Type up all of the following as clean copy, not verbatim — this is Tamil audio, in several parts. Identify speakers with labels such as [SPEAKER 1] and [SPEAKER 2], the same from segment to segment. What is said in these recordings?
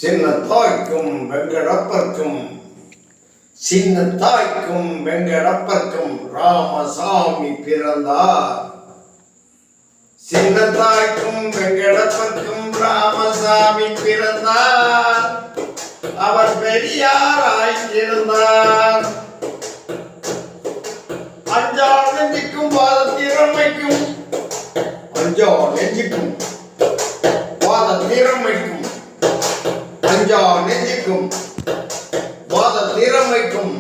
[SPEAKER 1] சின்னத்தாய்க்கும் வெங்கடப்பர்க்கும் சின்னத்தாய்க்கும் வெங்கடப்பர்க்கும் ராமசாமி பிறந்தார். சின்னத்தாய்க்கும் வெங்கடப்பர்க்கும் ராமசாமி பிறந்தார். அவர் பெரியாராய் இருந்தார். அஞ்சா நெஞ்சுக்கும் வாத திறமைக்கும் அஞ்சா நெஞ்சுக்கும் வாத திறமைக்கும் அஞ்சா நெஞ்சுக்கும் வாத திறமைக்கும்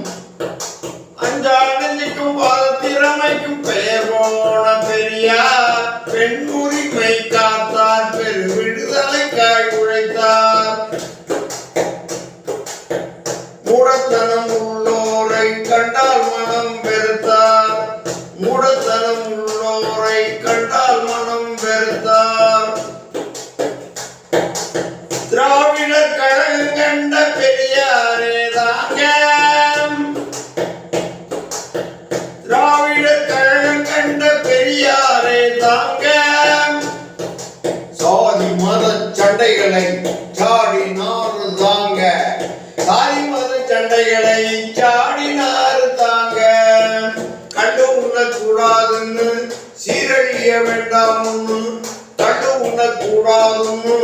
[SPEAKER 1] அஞ்சா நெஞ்சுக்கும் வாத திறமைக்கும் பெயர் போன பெரியார் பெண் உரிமை காத்தார். பெரு விடுதலைக்காய் உழைத்தார். மூடத்தனம் உள்ளோரை கண்டால் மனம் வெறுத்தார். மூடத்தனம் உள்ளோரை கண்டால் மனம் வெறுத்தார். திராவிடர் கழகம் கண்ட பெரியாரே தாங்க. திராவிடர் கழகம் கண்ட பெரியாரே தாங்க. சாதி மத சண்டைகளை சாடினார் தாங்க. சாதி மத சண்டைகளை சாடினார் தாங்க. கண்டு உண்ணக்கூடாதுன்னு சீரழிய வேண்டாம்னு கண்டு உண்ணக்கூடாதுன்னு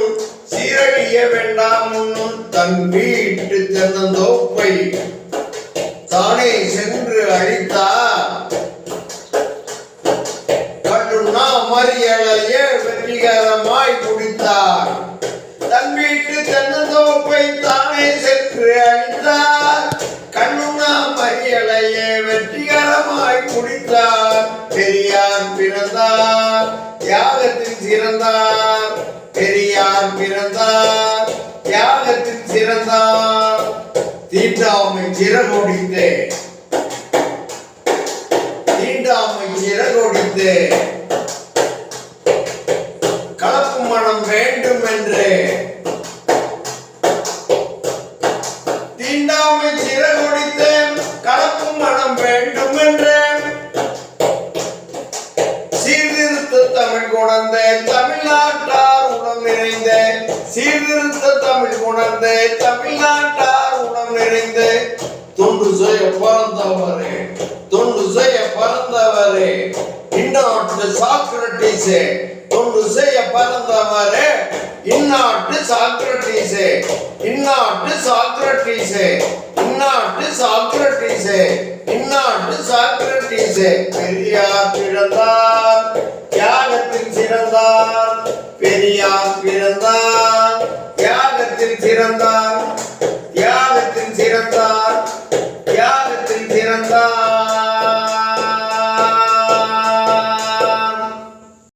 [SPEAKER 1] சீரழிய வேண்டாம்னு தன் வீட்டு தென்னந்தோப்பை தானே சென்று அழித்தார். கண்டுண்ணா மறியலைய வெற்றிகரமாய் குடித்தார். தன் வீட்டு தென்னந்தோப்பை தானே சென்று அழித்தார். கண்ணுண்ணா மறியலைய வெற்றிகரமாய் குடித்தார். பெரியார் பிறந்தார். தியாகத்தில் சிறந்தார். பெரியார் பிறந்தார். தியாகத்தில் சிறந்தார். தீண்டாமை சிறகொடித்தே தீண்டாமை சிறகொடித்தே கலப்பு மனம் வேண்டும் என்று தீண்டாமை சிறகொடித்தே கலப்பு மனம் வேண்டும் என்று சீர்திருத்த தமிழ் குணர்ந்த தமிழ்நாட்டார் உணம் நிறைந்த சீர்திருத்த தமிழ் குணர்ந்த தமிழ்நாட்டார் உணம் நிறைந்த தொண்டு செய்ய பறந்தவரே தொண்டு செய்ய பறந்தவரே இந்நாட்டு சாக்ரட்டிஸே தொண்டு செய்ய பறந்தவரே இந்நாட்டு சாக்ரட்டிஸே இந்நாட்டு சாக்ரட்டிஸே இந்நாட்டு சாக்ரட்டிஸே இந்நாட்டு சாக்ரட்டிஸே. பெரியார் பிறந்தார். தியாகத்தில் சிறந்தார். பெரியார் பிறந்தார். தியாகத்தில் சிறந்தார்.